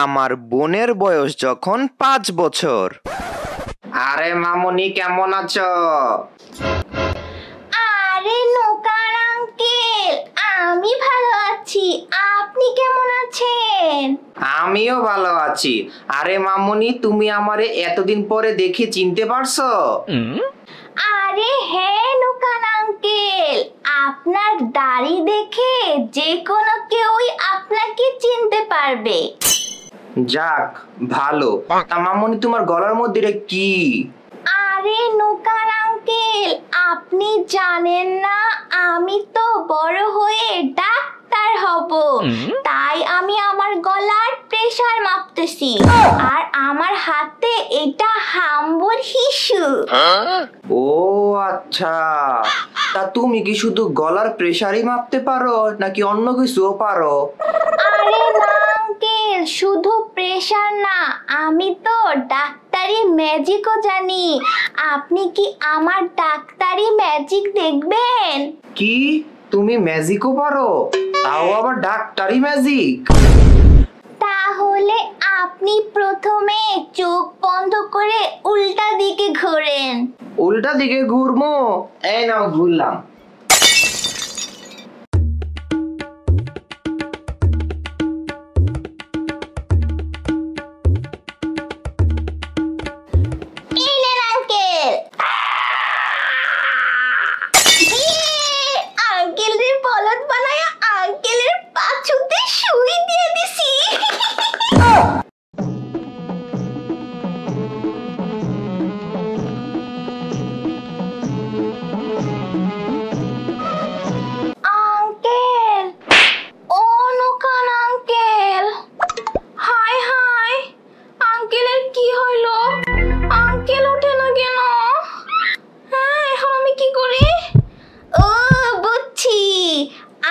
আমার বোনের বয়স যখন 5 বছর। আরে মামুনি কেমন আছো? আরে নোকার আঙ্কেল, আমি ভালো আছি। আপনি কেমন আছেন? আমিও ভালো আছি। আরে মামুনি, তুমি আমারে এতদিন পরে দেখে চিনতে পারছো? আরে হ্যাঁ নোকার আঙ্কেল, আপনার দাড়ি দেখে যে কোনো কেউই আপনাকে চিনতে পারবে। যাক ভালো। তা মামুনি, তোমার গলার মধ্যে এটা কি? আরে নোকার আঙ্কেল, আপনি জানেন না আমি তো বড় হয়ে ডাক্তার হব, তাই আমি আমার গলার প্রেসার মাপতেছি। আর আমার হাতে এটা হাম্বর হিসু। ও আচ্ছা, তা তুমি কি শুধু গলার প্রেসারই মাপতে পারো নাকি অন্য কিছুও পারো? আরে না আঙ্কেল, শুধু প্রেসার না, আমি তো ডাক্তারি ম্যাজিকও জানি। আপনি কি আমার ডাক্তারি ম্যাজিক দেখবেন? কি, তুমি ম্যাজিকও পারো? তাও আবার ডাক্তারি ম্যাজিক? তাহলে আপনি প্রথমে চোখ বন্ধ করে উল্টা দিকে ঘোরেন। উল্টা দিকে ঘুরবো? এই নাও ঘুরলাম। এই নেন আঙ্কেল। আঙ্কেলের বলদ বানায়া আঙ্কেলের পাছুতে সুই দিয়ে দিছি। আঙ্কেল, ও নোকান আঙ্কেল, হাই হাই, আঙ্কেলের কি হইলো? আঙ্কেল ওঠে না কেন? হ্যাঁ, এখন আমি কি করি? ও বুঝছি,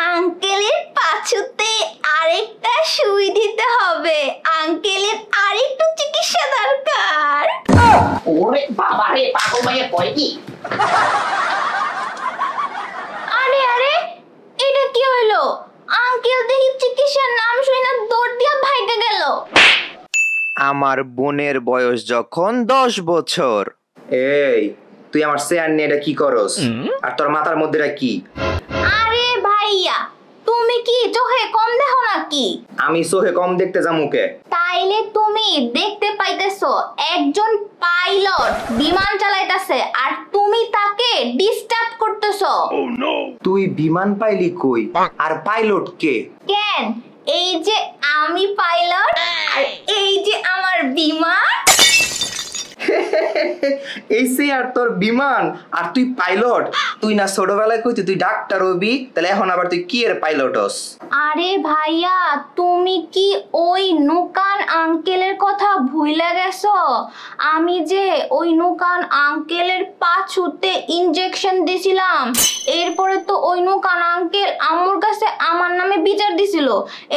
আঙ্কেলের পাছুতে আরেকটা সুই দিতে হবে। আঙ্কেলের আরেকটু চিকিৎসা দরকার। ওরে বাবা রে, পাগল ভাইয়া কয় কি? আরে আরে, এটা কি হইলো? আঙ্কেল দেখি চিকিৎসার নাম শুনে না দৌড় দিয়া ভাইগা গেল। আমার বোনের বয়স যখন 10 বছর। এই, তুই আমার চেয়ার নিয়ে এটা কি করস? আর তোর মাথার মধ্যে এটা কি? আরে ভাইয়া, তুমি কি চোখে কম দেখো নাকি? আমি চোখে কম দেখতে যামুকে? তাইলে তুমি দেখতে পাইতেছো একজন পাইলট বিমান চালাইতেছে আর তুমি তাকে ডিস্টার্ব করতেছো। তুই বিমান পাইলি কই? আর পাইলট কে? কেন, এই যে আমি পাইলট আর এই যে আমার বিমান। এই চেয়ার তোর বিমান আর তুই পাইলট? তুই না ছোটবেলায় কইতি তুই ডাক্তার হবি, তাহলে এখন আবার তুই কি এর পাইলট হস? আরে ভাইয়া, তুমি কি ওই নুকান আঙ্কেলের কথা ভুইলা গেছো? আমি যে ওই নুকান আঙ্কেলের পাছুতে ইনজেকশন দিছিলাম, এরপরে তো ওই নুকান আঙ্কেল আম্মুর কাছে আমার নামে বিচার দিছিল।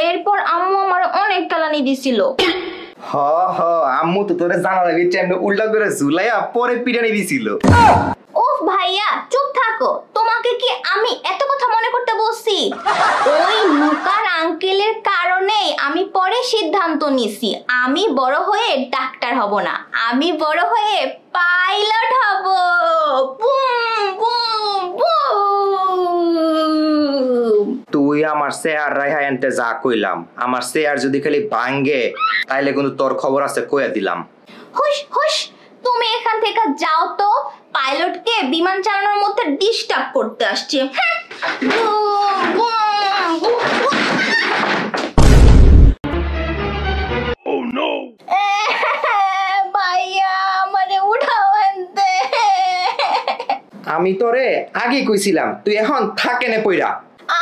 এরপর আম্মু আমার অনেক কালানি দিছিল। হ হ, আম্মু তো তোরে জানালা ভিতরে এমনি উল্টা করে ঝুলাইয়া পরে পিটানি দিছিল। ওফ ভাইয়া, চুপ থাকো। তোমাকে কি আমি এত কথা মনে করতে বলছি? ওই নুকান আঙ্কেলের কারণেই আমি পরে সিদ্ধান্ত নিছি আমি বড় হয়ে ডাক্তার হব না, আমি বড় হয়ে পাইলট হব। Boom boom boom. তুই আমার চেয়ার রাইহা এনতে যা কইলাম, আমার চেয়ার যদি খালি ভাঙ্গে তাইলে কিন্তু তোর খবর আছে কইয়া দিলাম। হুশ হুশ, তুমি এখান থেকে যাও তো। পাইলটকে বিমান চালানোর মধ্যে ডিস্টার্ব করতে আসছে। Boom boom boom. ভাইয়া, আমারে উঠাও আনতে। আমি তোরে আগে কইছিলাম তুই এখন থাকে নে পইরা।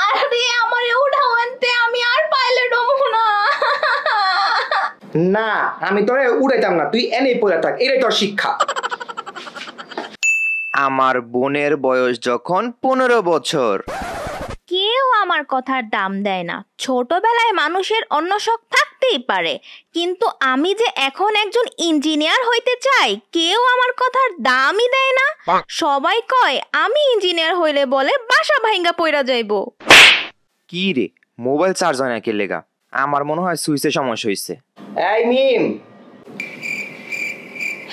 আরে আমারে উঠাও আনতে, আমি আর পাইলট হব না। না, আমি তোরে উড়াইতাম না, তুই এনেই পইরা থাক, এটাই তোর শিক্ষা। আমার বোনের বয়স যখন 15 বছর। কেউ আমার কথার দাম দেয় না। ছোটবেলায় মানুষের অন্য শখ থাকতেই পারে, কিন্তু আমি যে এখন একজন ইঞ্জিনিয়ার হইতে চাই, কেউ আমার কথার দামই দেয় না। সবাই কয় আমি ইঞ্জিনিয়ার হইলে বলে বাসা ভাঙ্গা পইরা যাইবো। কি রে, মোবাইল চার্জ হয় না কে লেগা? আমার মনে হয় সুইচে সমস্যা হয়েছে। এই মিম,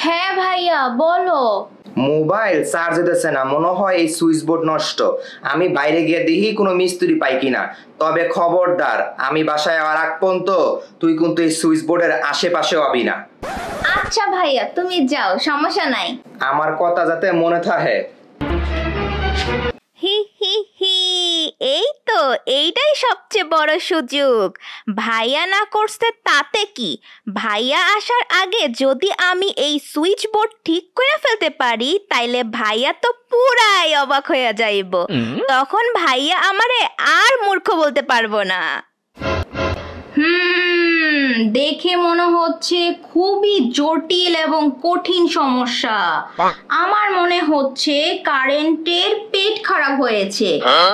হ্যাঁ ভাইয়া বলো। মোবাইল চার্জ দিতেছে না, মনে হয় এই সুইচ বোর্ড নষ্ট। আমি বাইরে গিয়ে দেখি কোনো মিস্ত্রি পাই কিনা। তবে খবরদার, আমি বাসায় আর আগ পর্যন্ত তুই কিন্তু এই সুইচ বোর্ডের আশেপাশে হবি না। আচ্ছা ভাইয়া তুমি যাও, সমস্যা নাই। আমার কথা যাতে মনে থাকে। হি হি হি, এই তো এইটাই সবচেয়ে বড় সুযোগ। ভাইয়া না করছে তাতে কি, ভাইয়া আসার আগে যদি আমি এই সুইচ বোর্ড ঠিক করে ফেলতে পারি তাইলে ভাইয়া তো পুরাই অবাক হয়ে যাইব। তখন ভাইয়া আমারে আর মূর্খ বলতে পারবো না। দেখে মনে হচ্ছে খুবই জটিল এবং কঠিন সমস্যা। আমার মনে হচ্ছে কারেন্টের পেট খারাপ হয়েছে,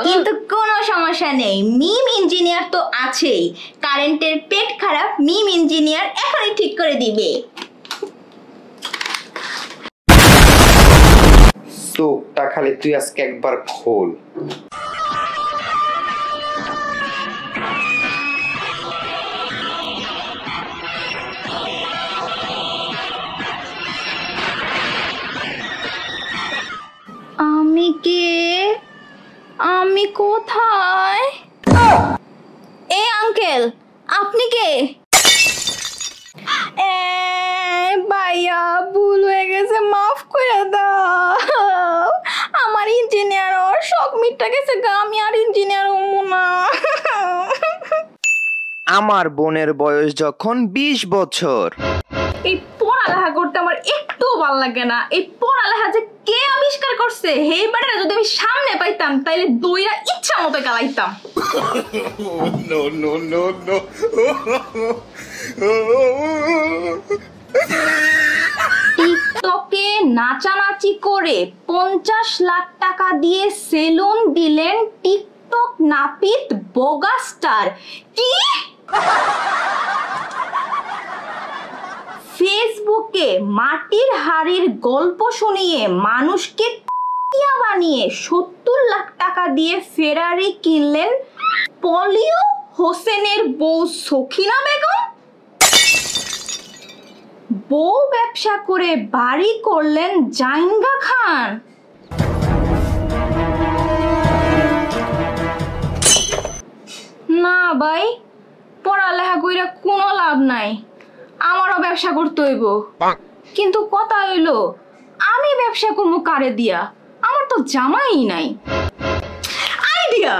কিন্তু কোনো সমস্যা নেই, মিম ইঞ্জিনিয়ার তো আছেই। কারেন্টের পেট খারাপ মিম ইঞ্জিনিয়ার এখনই ঠিক করে দিবে। চোখটা খালি তুই আজকে একবার খোল। আমি কে? আমি কোথায়? এই আঙ্কেল, আপনি কে? ভাইয়া ভুল হয়ে গেছে, মাফ করে দাও। আমার ইঞ্জিনিয়ার ওর শখ মিটটা গেছে গা, আমি আর ইঞ্জিনিয়ার হবো না। আমার বোনের বয়স যখন 20 বছর। এই পড়ালেখা করতে আমার একটু ভালো লাগে না। এই পড়ালেখা যে কে আবিষ্কার করছে হে বাড়িটা যদি আমি সামনে পাইতাম তাইলে দইরা ইচ্ছা মতো গালাইতাম। টিকটকে নাচানাচি করে 50 লাখ টাকা দিয়ে সেলুন দিলেন টিকটক নাপিত বোগাস্টার। কি? ফেসবুকে মাটির হাড়ির গল্প শুনিয়ে মানুষকে বানিয়ে 70 লাখ টাকা দিয়ে ফেরারি কিনলেন পলিও হোসেনের বউ সখিনা বেগম। বউ ব্যবসা করে বাড়ি করলেন জাইনগা খান। না ভাই, পড়ালেখা কইরা কোনো লাভ নাই, আমারও ব্যবসা করতে হইব। কিন্তু কথা হইলো আমি ব্যবসা করবো কারে দিয়া? আমার তো জামাই নাই। আইডিয়া,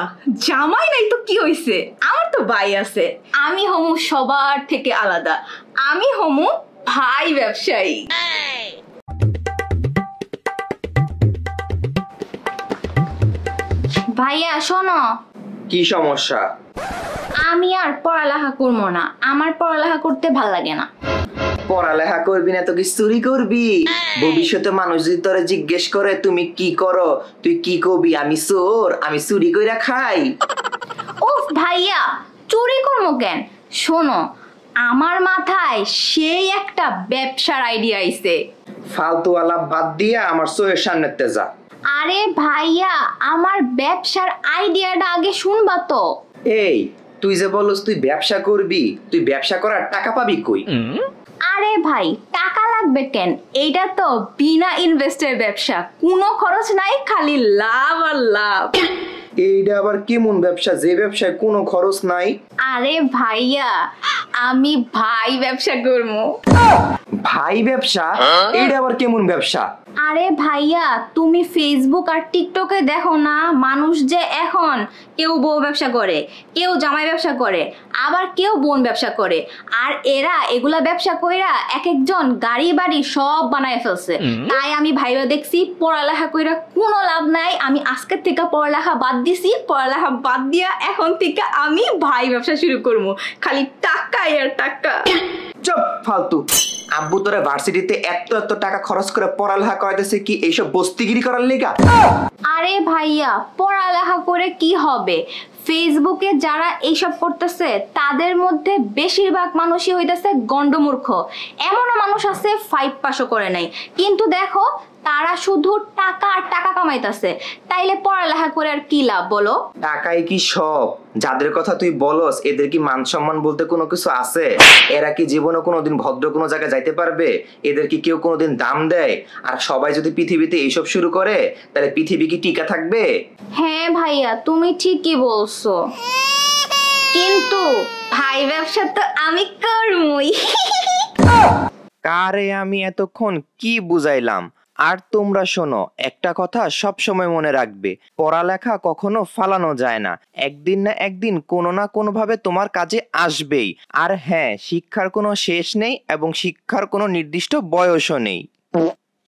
জামাই নাই তো কি হইছে, আমার তো ভাই আছে। আমি হমু সবার থেকে আলাদা, আমি হমু ভাই ব্যবসায়ী। ভাইয়া শোনো। কি সমস্যা? আমি আর পড়ালেখা করবো না, আমার পড়ালেখা করতে ভাল লাগে না। পড়ালেখা করবি না তো কি চুরি করবি? ভবিষ্যতে মানুষ যদি তোরে জিজ্ঞেস করে তুমি কি করো, তুই কি কবি? আমি চোর, আমি চুরি কইরা খাই। উফ ভাইয়া, চুরি করবো কেন? শোনো, আমার মাথায় সেই একটা ব্যবসার আইডিয়া আইছে। ফালতু আলাপ বাদ দিয়া আমার চোখের সামনেতে যা। আরে ভাইয়া, আমার ব্যবসার আইডিয়াটা আগে শুনবা তো। এই তুই যে বলস তুই ব্যবসা করবি, তুই ব্যবসা করার টাকা পাবি কই? আরে ভাই, টাকা লাগবে কেন? এইটা তো বিনা ইনভেস্টের ব্যবসা, কোনো খরচ নাই, খালি লাভ আর লাভ। এইটা আবার কেমন ব্যবসা যে ব্যবসায় কোনো খরচ নাই? আরে ভাইয়া, আমি ভাই ব্যবসা করবো। ভাই ব্যবসা? এইটা আবার কেমন ব্যবসা? আরে ভাইয়া, তুমি ফেসবুক আর টিকটকে দেখো না, মানুষ যে এখন কেউ বউ ব্যবসা করে, কেউ জামাই ব্যবসা করে, আবার কেউ বোন ব্যবসা করে। আর এরা এগুলা ব্যবসা কইরা এক একজন গাড়ি বাড়ি সব বানায় ফেলছে। তাই আমি ভাইবা দেখছি পড়ালেখা কইরা কোনো লাভ নাই, আমি আজকের থেকে পড়ালেখা বাদ দিছি। পড়ালেখা বাদ দিয়া এখন থেকে আমি ভাই ব্যবসা শুরু করবো, খালি টাকা আর টাকা। চুপ ফালতু। আব্বু তোরা ভার্সিটিতে এত এত টাকা খরচ করে পড়ালেখা করাইতেছে কি এইসব বস্তিগিরি করার লেগা? আরে ভাইয়া, পড়ালেখা করে কি হবে? ফেসবুকে যারা এইসব করতেছে তাদের মধ্যে বেশিরভাগ মানুষই হইতেছে গন্ডমূর্খ। এমনও মানুষ আছে 5 পাসও করে নাই, কিন্তু দেখো তারা শুধু টাকা আর টাকা কামাইতেছে, তাইলে পড়ালেখা করে আর কি লাভ বলো? টাকাই কি সব? যাদের কথা তুই বলস এদের কি মান সম্মান বলতে কোনো কিছু আছে? এরা কি জীবনে কোনোদিন ভদ্র কোনো জায়গায় যাইতে পারবে? এদের কি কেউ কোনোদিন দাম দেয়? আর সবাই যদি পৃথিবীতে এইসব শুরু করে তাহলে পৃথিবী কি টিকা থাকবে? হ্যাঁ ভাইয়া, তুমি ঠিকই বলছো, কিন্তু ভাই ব্যবসা তো আমি করবই। কারে আমি এতক্ষণ কি বুঝাইলাম? আর তোমরা শোনো, একটা কথা সব সময় মনে রাখবে, পড়ালেখা কখনো ফালানো যায় না, একদিন না একদিন কোনো না কোনো ভাবে তোমার কাজে আসবেই। আর হ্যাঁ, শিক্ষার কোনো শেষ নেই এবং শিক্ষার কোনো নির্দিষ্ট বয়সও নেই।